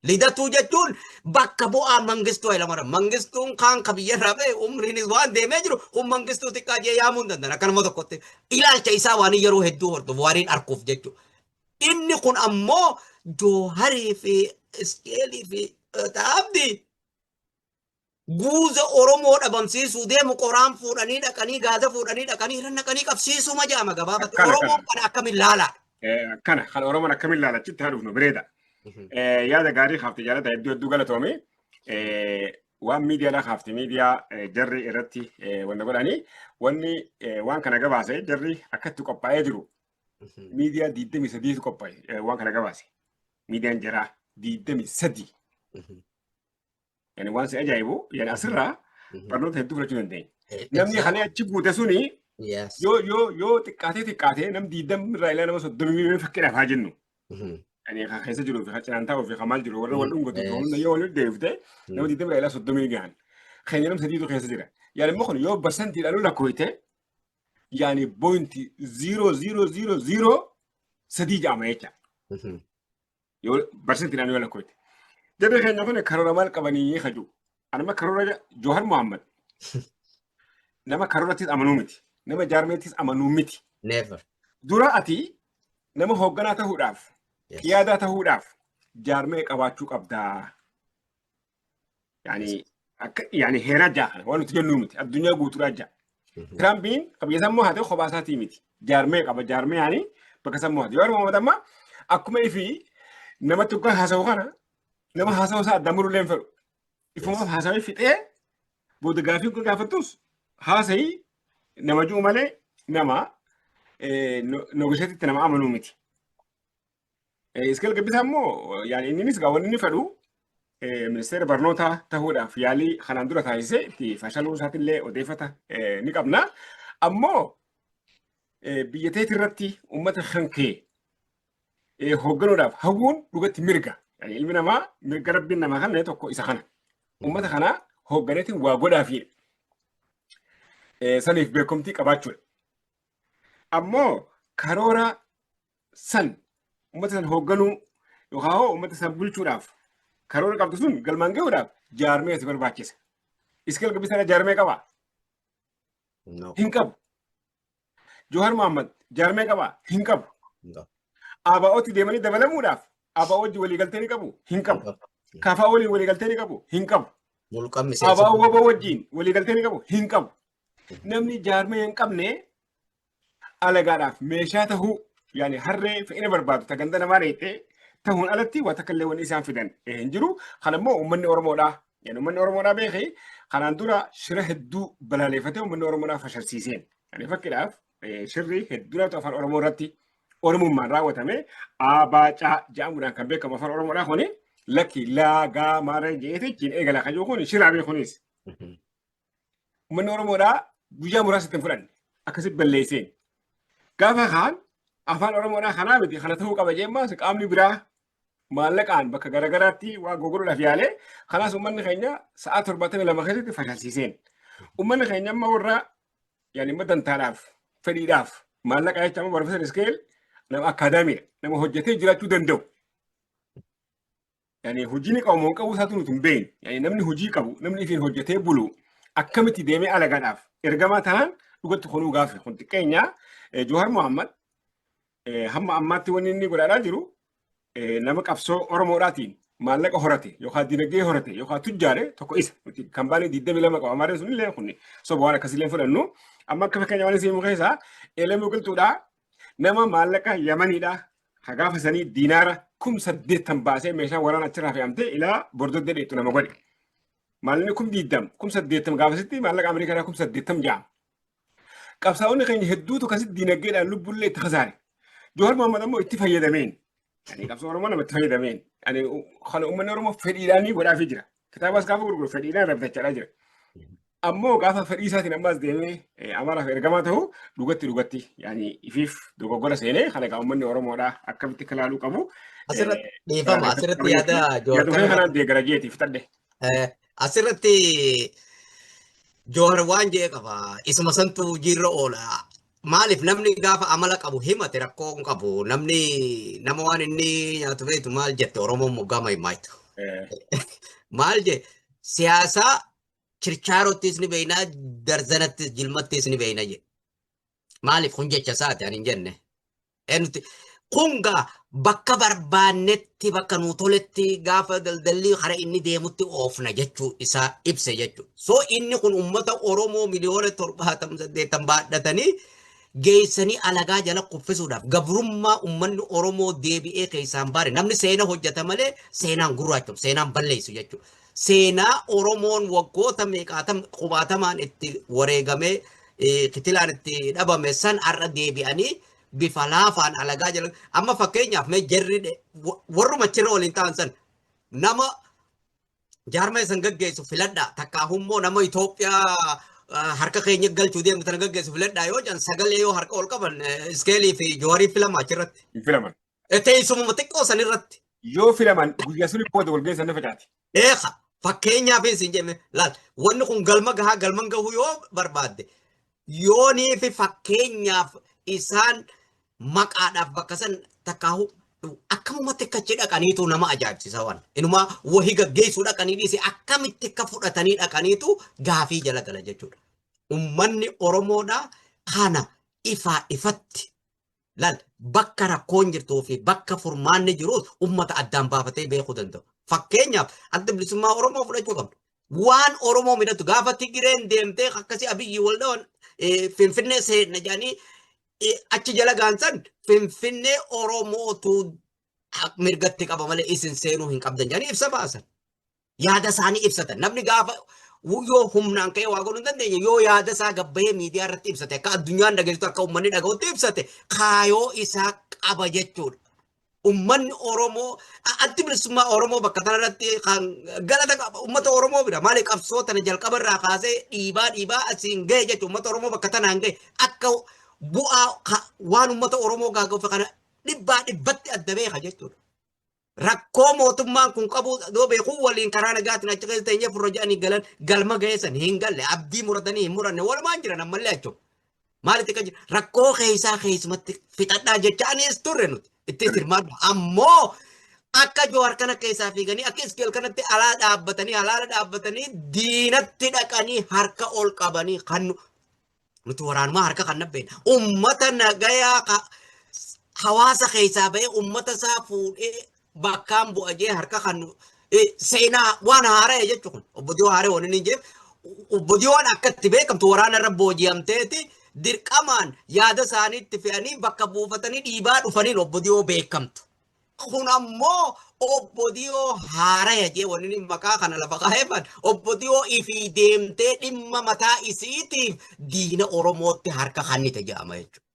S2: Lidatu jechuun bakka bu'aa Mangistuu Hayilamaariyaam. Mangistuun kaan kabiyyarraa ba'e umriinis waan deemee jiru kun Mangistuu xiqqaa jee yaamuu hin danda'an akkanuma tokkotti ilaalcha isaa waan yeroo hedduu hordofu waan arguuf jechuudha. Inni kun ammoo Jawaharii fi Iskeelii fi Abdii guuza Oromoo dhabamsiisuu deemu qoraan fuudhanii dhaqanii gaaza fuudhanii dhaqanii irra naqanii qabsiisuu ma jaama gabaabatti Oromoon kana akkamiin laala.
S1: Kana kan Oromoon akkamiin laala achitti haa dhufnu bireeda. Yaada gaarii haafte jaalata hedduu galatoome. Waan miidiyaadhaa haafte miidiyaa jarri irratti wanta godhanii wanni waan kana gabaase jarri akkatti qophaa'ee jiru. Miidiyaa 23 qophaa'e waan kana gabaase. Miidiyaan jaraa 23. Yani waan si ajaa'ibu yani asirraa barnoota hedduu fudhachuu dandeenya. Namni kana achi guute suni yoo xiqqaatee nam 20 irraa ilaa nama 30 fakkiidhaaf haa jennu. Yani kan keessa jiruu fi cinaan taa'uu fi maal jiru warra wal dhungatu hunda yoo wal deebifte nama 20 irraa ilaa 30 gahan. Keenya nam sadiitu keessa jira. Yani immoo kun yoo barsantiidhaan lakkoofte yani pointi 0.000 sadii jedhama jecha. Yoo barsantiidhaan yoo lakkoofte. Jarri keenya kun karoora maal qabanii haju. Anama karoora Jawahar Mohammad. Nama karoorattis amanuu miti. Nama jaarmeettis amanuu miti.
S2: Never.
S1: Dura ati nama hoogganaa ta'uudhaaf, qiyaadaa ta'uudhaaf jaarmee qabaachuu qabdaa. Yani heeraa jaha waan nuti jennuu miti. Addunyaa guutuudhaa jaha. Tirampiin qabiyya sammuu haa ta'u kophaa isaatii miti. Jaarmee qaba. Jaarmee yaani bakka sammuu haa ta'u. Jawahar Mohammad amma akkuma ifii namatti dhugaa haasa'u kana nama haasawaa isaa addaan muruu leen fedhu. Ifumaaf haasawee fixee booda gaafii kun gaafattus haasa'ii nama jiru malee nama noogosheetitti nama amanuu miti. Iskeel Gabbisaa immoo innis wanni inni fedhu ministeera barnootaa ta'uudhaaf yaalii kanaan dura taasisee itti fashaluu isaatillee odeeffata ni qabna. Ammoo biyya teetii irratti uummata kan kee hoogganuudhaaf hawwuun dhugatti mirga. Ilmi namaa mirga rabbiin namaa kan tokko isa kana. Uummata kana hoogganeetiin waa godhaafi saniif beekumtii qabaachuudha. Ammoo karoora san uummata san hoogganuu yookaan uummata san bulchuudhaaf karoora qabdu sun galmaan gahuudhaaf jaarmee si barbaachisa. Iskeel Gabbisaan jaarmee qabaa? Hin qabu. Johaar Mohaammed jaarmee qabaa? Hin qabu. ABO'tti deemanii dabalamuudhaaf ABO wajjin waliigaltee ni qabu? Hin qabu. KFO waliin waliigaltee ni qabu? Hin qabu. ABO WBO wajjin waliigaltee ni qabu? Hin qabu. Namni jaarmee hin qabne alagaadhaaf meeshaa tahuu yaani harree fe'ina barbaadu ta ganda namaa dheettee ta'uun alatti waan takka illee wanni isaan fidan hin jiru. Kana immoo uummanni Oromoodhaa. Yani uummanni Oromoodhaa beekee kanaan dura shira hedduu balaaleffatee uummanni Oromoodhaa fashalsiiseen. Yani fakkiidhaaf shirri hedduudhaatu afaan Oromoo irratti Oromummaan raawwatame Abaacaa jedhamuudhaan kan beekamu afaan Oromoodhaa kuni lakki laagaa maara jeete ittiin eegala kan jiru kun shiraa beekunis. Uummanni Oromoodhaa guyyaa muraasatti hin fudhanne akkasitti balleesseen. Gaafa kaan afaan Oromoodhaa kanaa miti kana ta'uu qaba jemmaas qaamni biraa maallaqaan bakka garagaraatti waa gurguruudhaaf yaale kanaas uummanni keenya sa'a 72 keessatti fashalsiiseen. Uummanni keenya amma warra yaani madantaadhaaf fedhiidhaaf maallaqa jecha amma barfeesar iskeel nama akaadaamiidha nama hojjetee jiraachuu danda'u. Yani hojiin qabu qabu isaatu nuti hin beekne. Yani namni hojii qabu namni ifiin hojjetee bulu akkamitti deemee alagaadhaaf ergamaa ta'an dhugatti kunuu gaafe kun xiqqeenya Johaar Mohaammed hamma ammaatti wanni inni godhaadhaa jiru nama qabsoo Oromoodhaatiin maallaqa horate yookaan dinagdee horate yookaan tujjaare tokko isa kan baanee 22 qaba amaree sun illee kun soba waan akkasii illee fudhannu amma akka fakkeenya waan isin mukeessa eelemuu qilxuudhaa nama maallaqa Yamaniidhaa hagaafa sanii diinaara 8,000 baasee meeshaa waraana achirraa fe'amtee ilaa bordoddee dheettu nama godhe. Maallaqni 8,000 gaafasitti maallaqa Ameerikaadhaa 8,000 ja'a. Qabsaa'onni keenya hedduutu akkasitti dinagdeedhaan lubbullee itti khasaare. Johaar Mohaammed ammoo itti fayyadameen. Yani qabsoo Oromoo nama itti fayyadameen. Yani kana uummanni Oromoo fedhiidhaan godhaafii jira. Kitaabas gaafa gurguru fedhiidhaan rabbitachaadhaa jira. Ammoo gaafa fedhii isaatiin ammaas deemee Amaaraaf ergamaa ta'u dhugatti yani ifiif dogoggora seenee kana egaa uummanni Oromoodhaa akkamitti akka ilaaluu qabu.
S2: Asirratti dhiifama asirratti yaada
S1: Johaar kanaan deegara jeetiif fudhadhe.
S2: Asirratti Johaar waan jee qaba isuma santu jirra oola. Maaliif namni gaafa amala qabu himate rakkoo qabu namni nama waan inni nyaatu feetu maal jette Oromoon moggaa maayimaayitu. Maal jee siyaasaa chirchaarottis ni beeynaa darzanattis jilmattis ni beeyna jee. Maaliif kun jecha isaati ani hin jenne. Kungaa bakka barbaannetti bakka nuu toletti gaafa daldalli hara inni deemutti oofna jechuu isaa ibse jechuu. So inni kun uummata Oromoo miliyoona 78 baadhatanii geessanii alagaa jala kuffisuudhaaf gabrummaa uummanni Oromoo deebi'ee keessaan baare namni seena hojjeta malee seenaan gurraachu seenaan balleessu jechuudha. Seenaa Oromoon waggoota qubaatamaan itti wareegamee kitilaan itti dhabame san har'a deebi'anii bifa laafaan alagaa jala amma fakkeenyaaf mee jarri warruma achirra waliin ta'an san nama jaarmee san gaggeessu filadhaa takkaahummoo nama Itoophiyaa harka keenya galchuu deemu tana gaggeessu filadhaa yoo jedhan sagalee yoo harka ol qaban iskeelii fi Jawaarii filama achirratti.
S1: Filaman.
S2: Teessumuma xiqqoo san irratti.
S1: Yoo filaman guyyaa suni booda wal geessan nafa caati.
S2: Fakkeenyaaf isin jenne laal wanni kun galma gahaa galman gahuu yoo barbaadde yoonii fi fakkeenyaaf isaan maqaadhaaf bakka san takkaahu akkamumatti akkachi dhaqaniitu nama ajaa'ibsiisa waan. Inumaa wahii gaggeessuu dhaqanii dhiise akkamitti akka fudhatanii dhaqaniitu gaafii jala gala jechuudha. Uummanni Oromoodhaa kana ifatti laal bakka rakkoon jirtuu fi bakka furmaanni jiruus uummata addaan baafatee beekuu danda'u. Fakkeenyaaf adda bilisummaa Oromoo fudhachuu qabdu. Waan Oromoo midhatu gaafa Tigireen deemtee akkasii Abiyyi Waldawan Finfinnee seenna jedhanii achi jala gaansan Finfinnee Oromootu mirgatti qaba malee isin seenuu hin qabdan jedhanii ibsa baasan. Yaada isaanii ibsatan. Namni gaafa yoo humnaan ka'ee waa godhuu hin dandeenye yoo yaada isaa gabbahee miidiyaa irratti ibsate akka addunyaan dhageessitu akka uummanni dhaga'utti ibsate kaayoo isaa qaba jechuudha. Uummanni Oromoo addi bilisummaa Oromoo bakka kanarratti kan galata qaba uummata Oromoo bira maaliif qabsoo tana jalqaba irraa kaasee dhiibaa asiin ga'e jechuudha uummata Oromoo bakka tanaan ga'e akka bu'aa waan uummata Oromoo gaaga'uuf kana dhibbatti adda beeka jechuudha. Rakkoo mootummaan kun qabu doo beekuu waliin karaa nagaatiin achi keessa teenyee furra jedhanii galan galma ga'eessan hin galle abdii muratanii hin muranne walumaan jiran ammallee achuun. Maaliif akka jira rakkoo keessaa keessumatti fixadhaa jechaanis turre nuti itti hirmaadha ammoo akka Jowaar kana keessaa fiiganii akka Iskeel kanatti alaa dhaabbatanii diinatti dhaqanii harka ol qabanii kan nuti waraanuma harka kan nabbeena. Ummata nagayaa hawaasa keessaa bahee ummata isaa fuudhee bakkaan bu'a jee harka kan seenaa waan haara'e jechuun obbo Diyoo haara'e waan inni jeef obbo Diyoon akkatti beekamtu waraana irra booji'amteeti dirqamaan yaada isaaniitti fe'anii bakka buufatanii dhiibaa dhufaniin obbo Diyoo beekamtu. Kun ammoo obbo Diyoo haara'e jee waan inni maqaa kana lafa kaa'eefan obbo Diyoo ifii deemtee dhimma mataa isiitiif diina Oromootti harka kannite jedhama jechuudha.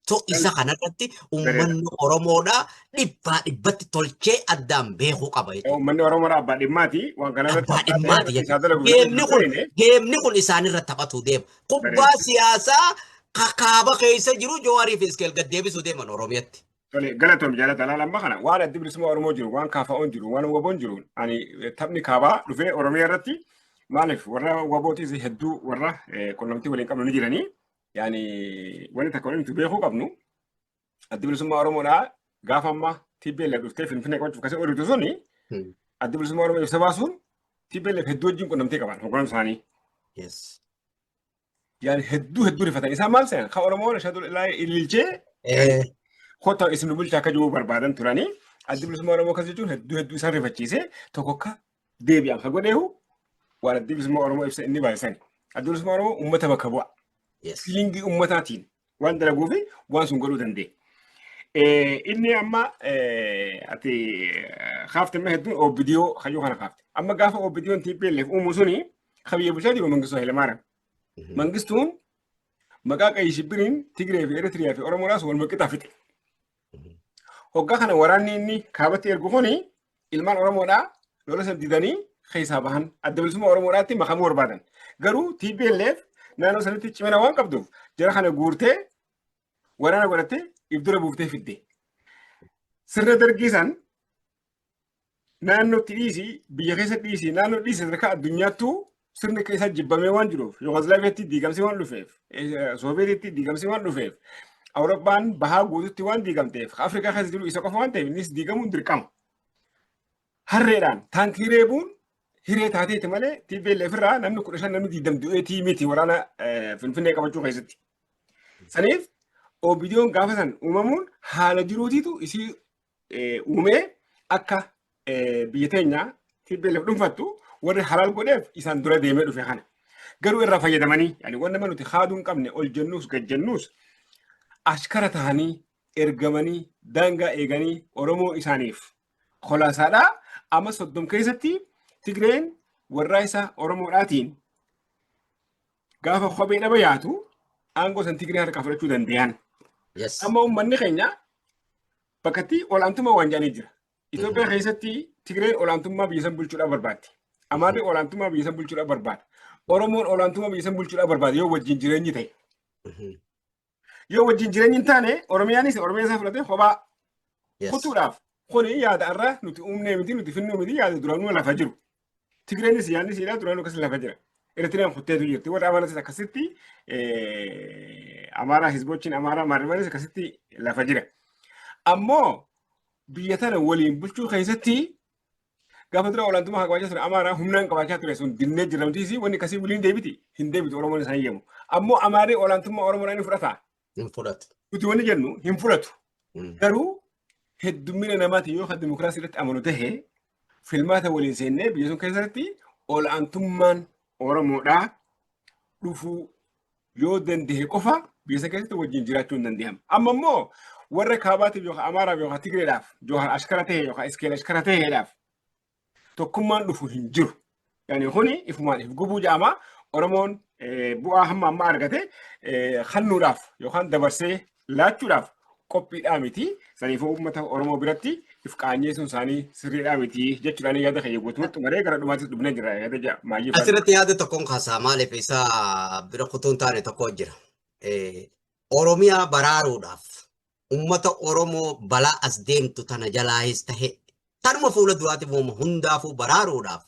S2: So isa kanarratti uummanni Oromoodhaa dhibbatti tolchee addaan beekuu qaba jechuudha.
S1: Uummanni Oromoodhaa abbaa dhimmaati. Waan kanarratti
S2: abbaa dhimmaati jechuudha. Geemni kun isaanirra taphatu deema. Kubbaa siyaasaa kaaba keessa jiru Jawaarii fi Iskeel gad deebisuu deeman Oromiyaatti.
S1: Galatoom jaalata laalamba kana waan addi bilisummaa Oromoo jiru waan KFO'n jiru waan WBO'n jiru ani taphni kaabaa dhufee Oromiyaa irratti maaliif warra WBO'tiis hedduu warra quunnamtii waliin qabnu ni jiranii. Yani wani takka wani beekuu qabnu addi bilisummaa Oromoodhaa gaafa amma TPLF dhuftee Finfinnee qabachuuf akkasii ooltu suni addi bilisummaa Oromoo ibsa baasuun TPLF hedduu wajjin quunnamtee qaban hoogganaan isaanii. Yani hedduu rifatan isaan maal seenan kan Oromoon ishee ililchee kota isin bulchaa akka jiru barbaadan turanii addi bilisummaa Oromoo akkas jechuun hedduu isaan rifachiisee tokko akka deebi'an kan godheehu waan addi bilisummaa Oromoo ibsa inni baay'isan addi bilisummaa Oromoo uummata bakka bu'a. Fiilingii ummataatiin waan dalaguu fi waan sun godhuu danda'e. Inni amma ati kaaftee hedduun OBDO hayyuu kana kaafte. Amma gaafa OBDO'n TPLF uumuu suni kabiyya bulchaa jiru Mangistuu Hayilamaariyaam. Mangistuun maqaa Qayyii Shibbiriin Tigree fi Eritiriyaa fi Oromoodhaas wal maqitaa fixe. Hoggaa kana waraanni inni kaabatti ergu kuni ilmaan Oromoodhaa lola saddiidanii keessaa bahan adda bilisummaa Oromoodhaatti makamuu barbaadan. Garuu TPLF naannoo sanatti cimina waan qabduuf jara kana guurtee waraana godhattee ibdura buuftee fidde. Sirna dargiisan naannootti dhiisii biyya keessa dhiisii naannoo dhiisii sadarkaa addunyaattuu sirni keessa jibbamee waan jiruuf Yugoslaaviyaatti diigamsii waan dhufeef Sooviyeetitti diigamsii waan dhufeef Awurooppaan bahaa guututti waan diigamteef Afrikaa keessa jiru isa qofa waan ta'eef innis diigamuun dirqama. Harreedhaan taankii reebuun hiree taateeti malee TPLF irraa namni 15 namni 20 du'eetii miti waraana Finfinnee qabachuu keessatti. Saniif OBDO'n gaafa san uumamuun haala jiruutiitu isii uumee akka biyya teenya TPLF dhuunfattu warri halaal godheef isaan dura deemee dhufe kana. Garuu irraa fayyadamanii waan nama nuti haaduu hin qabne ol jennuus gad jennuus ashkara tahanii ergamanii daangaa eeganii Oromoo isaaniif kolaasaadhaa amma 30 keessatti Tigreen warra isa Oromoodhaatiin gaafa kophee dhaba yaatu aangoo san Tigree harkaa fudhachuu danda'an. Amma uummanni keenya bakkatti olaantummaa waan jedhanii jira. Itoophiyaa keessatti Tigreen olaantummaa biyya san bulchuudhaaf barbaaddi. Amaarri olaantummaa biyya san bulchuudhaaf barbaada. Oromoon olaantummaa biyya san bulchuudhaaf barbaada yoo wajjin jireenyi ta'e. Yoo wajjin jireenyi hin taane Oromiyaanis Oromiyaa isaa fudhatee kophaa kutuudhaaf kuni yaada irraa nuti uumnee miti nuti finnuu miti yaada duraanuu lafa jiru. Tigreenis yaadni siidhaa duraanuu akkasii lafa jira. Eritiriyaan kutteetu jirti. Warra Amaaraas akkasitti Amaaraa Hizbochiin Amaaraa Maarrimanis akkasitti lafa jira. Ammoo biyya tana waliin bulchuu keessatti gaafa dura olaantummaa qabaachaa ture Amaaraa humnaan qabaachaa ture sun dinnee jiramtiisi wanni akkasii waliin deebiti hin deebitu Oromoon isaan eeyyamu. Ammoo Amaarri olaantummaa Oromoodhaan ni fudhata.
S2: Hin fudhatu.
S1: Nuti wanni jennu hin fudhatu. Garuu heddumina namaatiin yoo kan dimokiraasii irratti amanu tahee filmaata waliin seennee biyya sun keessatti olaantummaan Oromoodhaa dhufuu yoo danda'e qofa biyya sana keessatti wajjin jiraachuu hin danda'amu. Amma immoo warra kaabaatiif yookaan Amaaraaf yookaan Tigreedhaaf yookaan ashkara ta'e yookaan Iskeel ashkara ta'eedhaaf tokkummaan dhufu hin jiru. Yani kuni ifumaan if gubuu jedhama Oromoon bu'aa hamma amma argate hannuudhaaf yookaan dabarsee laachuudhaaf qophiidhaa miti. Saniifuu uummata Oromoo biratti if qaanyeessuun isaanii sirriidhaa miti jechuudhaan yaada kan eeguutu maree gara dhumaattis dhufnee jira yaada ja'a maayii.
S2: Asirratti yaada tokkoon kaasaa maaliif isa bira kutuun taane tokko jira. Oromiyaa baraaruudhaaf uummata Oromoo balaa as deemtu tana jalaahis tahe tanuma fuula duraatiif uummata hundaafuu baraaruudhaaf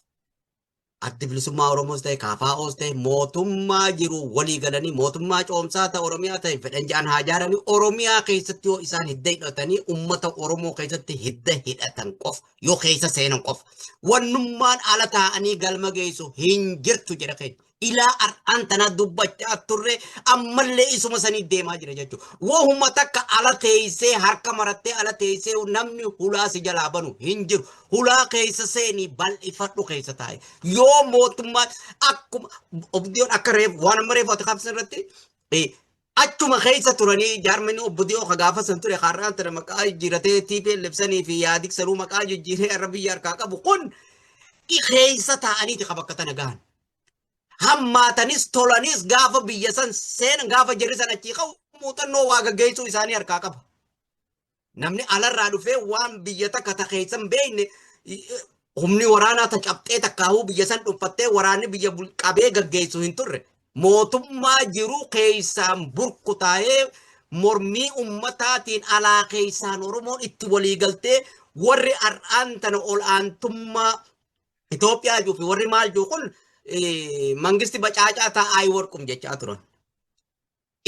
S2: addi bilisummaa Oromoos ta'e KFOs ta'e mootummaa jiru walii galanii mootummaa coomsaa ta'e Oromiyaa ta'e fedhan ja'an haa ijaaranii Oromiyaa keessatti yoo isaan hidda hidhatanii uummata Oromoo keessatti hidda hidhatan qofa yoo keessa seenan qofa wannummaan ala taa'anii galma geessu hin jirtu jedha keenya. Ilaa ar'aan tana dubbachaa turre ammallee isuma sanii deemaa jira jechuudha. Wahuma takka ala teessee harka marattee ala teessee namni hulaa si jalaa banu hin jiru. Hulaa keessa seenii bal'ifadhu keessa taa'e. Yoo mootummaan akkuma obdiyoon akka reefu waan amma reefu ati qabsan irratti achuma keessa turanii jaarmanii obdiyoo ka gaafa san ture har'aan tana maqaa jijjiiratee tiipeen libsanii fi yaadik saruu maqaa jijjiiree irra biyya harkaa qabu kun keessa taa'aniiti bakka tana gahan. Hammaatanis tolanis gaafa biyya san seenan gaafa jirri san achii qabu muuxannoo waa gaggeessuu isaanii harkaa qaba. Namni alarraa dhufee waan biyya takka takeessan beekne humni waraanaa ta cabxee takkaahuu biyya san dhuunfattee waraanni biyya qabee gaggeessuu hin turre. Mootummaa jiru keessaan burkutaa'ee mormii ummataatiin alaa keessaan Oromoon itti walii galtee warri ar'aan tana ol aantummaa Itoophiyaa jiru fi warri maal jiru kun mangisti bacaacaa taa'aa warqum jechaa turan.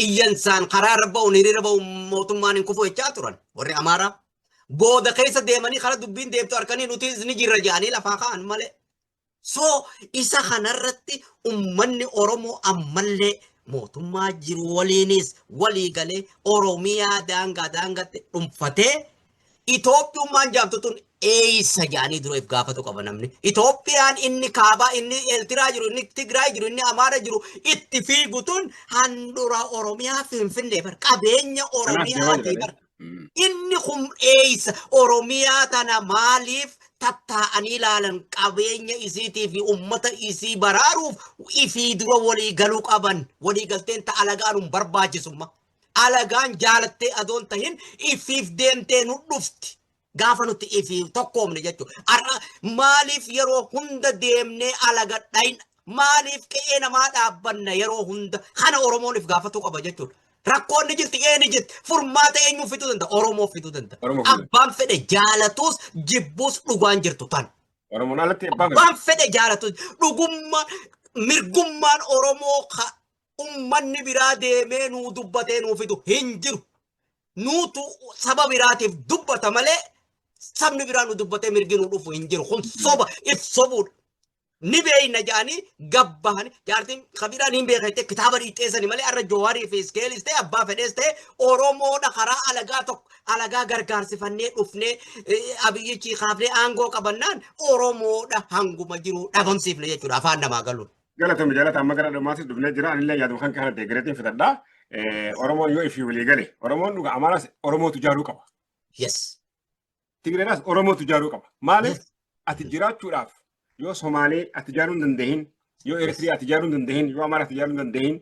S2: Iyyansaan karaa irra ba'uun hiriira ba'uun mootummaan hin kufu jechaa turan warri Amaaraa. Booda keessa deemanii karaa dubbiin deemtu harkanii nuti ni jirra jedhanii lafaa ka'an malee. So isa kanarratti ummanni Oromoo ammallee mootummaa jiru waliinis walii galee Oromiyaa daangaatti dhuunfatee Itoophiyummaan jaamtutun eessa jedhanii dureef gaafatu qaba namni. Itoophiyaan inni kaabaa inni Eertiraa jiru inni Tigraay jiru inni Amaara jiru itti fiigutun handura Oromiyaa Finfinnee bar qabeenya Oromiyaa bar. Inni kun eessa Oromiyaa tana maaliif tattaa'anii ilaalan qabeenya isiitii fi uummata isii baraaruuf ifii dura walii galuu qaban walii galteen ta'a alagaan barbaachisumma. Alagaan jaalattee adoon tahin ifiif deemtee nu dhufti. Gaafa nuti ifiif tokkoomne jechuudha. Maaliif yeroo hunda deemnee alaga dhayin maaliif qe'ee namaa dhaabbanna yeroo hunda kana Oromooniif gaafatu qaba jechuudha. Rakkoonni jirti eeni jirti furmaata eenyuu fiduu danda'a Oromoo fiduu danda'a. Abbaan fedhe jaalatus jibbuus dhugaan jirtu tan.
S1: Oromoon alatti
S2: abbaan fedhe jaalatus dhugummaa mirgummaan Oromoo ummanni biraa deemee nuu dubbatee nuu fidu hin jiru. Nuutu saba biraatiif dubbata malee sabni biraa nu dubbatee mirgi nuu dhufu hin jiru. Kun soba if sobuudha. Ni beeyna jedhanii gabbahanii jaartiin kabiraan hin beekne kitaaba dhiixeessanii malee arra Jawaarii fi Iskeelis ta'e abbaa fedhees ta'e Oromoodha karaa alagaa tokko alagaa gargaarsifannee dhufnee abiyyichi kaafnee aangoo qabannaan Oromoodha hanguma jiru dhabamsiifne jechuudha afaan namaa galuun.
S1: Galatoomi jaalata amma gara dhumaatti dhufnee jira anillee yaaduma kan kana deeggareetiin fidadhaa. Oromoon yoo ifii walii gale Oromoon dhuga Amaaraas Oromootu jaaruu qaba.
S2: Yes.
S1: Tigreedhaas Oromootu jaaruu qaba. Maaliif ati jiraachuudhaaf yoo Somaalee ati jaaruu hin dandeehin yoo Eritiriyaa ati jaaruu hin dandeehin yoo Amaaraa ati jaaruu hin dandeehin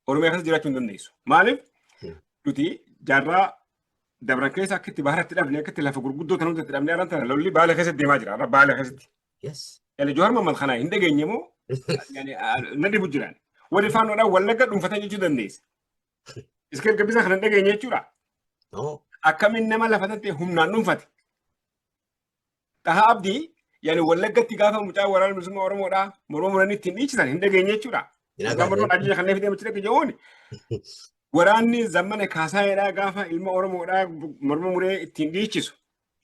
S1: Oromiyaa keessa jiraachuu hin dandeessu. Maaliif nuti jaarraa dabran keessa akka itti baharatti dhabnee akka itti lafa gurguddoo tan hundatti dhabnee araan tana lolli Baalee keessatti deemaa jira. Baalee keessatti.
S2: Yes.
S1: Yaani Johaar Mammal kanaa hin dhageenye moo na dhibu jiraan. Warri faanoodhaan wallagga dhuunfatan jechuu dandeessa. Iskeel gabbisaa kana hin dhageenye jechuudha. Akkamiin nama lafatatti humnaan dhuunfate. Tahaa abdii yaani wallaggatti gaafa mucaa waraana bilisummaa Oromoodhaa morma muranii ittiin dhiichisan hin dhageenye jechuudha. Gammadoon ajajaa kanneen fidee machi dhaqe jechuun waraanni zammana kaasaayedhaa gaafa ilma Oromoodhaa morma muree ittiin dhiichisu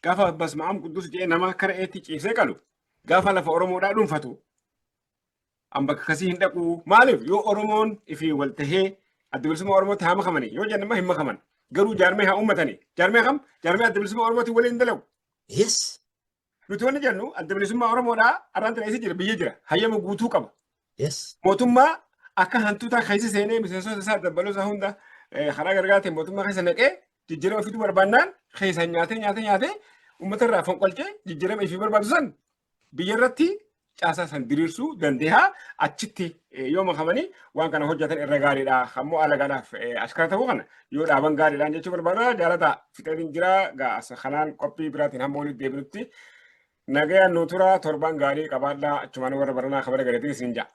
S1: gaafa Basmaa'am Quddus jedhee nama akka re'eetti ciibsee qalu gaafa lafa Oromoodhaa dhuunfatu an bakka kasii hin dhaqu maaliif yoo Oromoon ifii wal tahee adda bilisummaa Oromootti haa makamanii yoo jennan hin makaman garuu jaarmee haa uummatanii jaarmee kam jaarmee adda bilisummaa Oromootti waliin dalagu.
S2: Yes.
S1: Nuti wanni jennu adda bilisummaa Oromoodhaa arraan tana isa jira biyya jira hayyama guutuu qaba.
S2: Yes.
S1: Mootummaa akka hantuutaa keessa seenee miseensota isaa dabbaloota hunda karaa gargaarteen mootummaa keessa naqee jijjiirama fituu barbaannaan keessan nyaatee uummata irraa fonqolchee jijjiirama ifii barbaadu san biyya irratti caasaa san diriirsuu dandeehaa achitti yoo makamanii waan kana hojjetan irra gaariidha. Ammoo alagaadhaaf askara ta'uu kana yoo dhaaban gaariidhaan jechuu barbaada jaalata fixatiin jira kanaan qophii biraatiin hamma walitti deebinutti nagayaan nu tura torban gaarii qabaadhaa achumaan warra baranaa kabara gareetiin isin ja'a.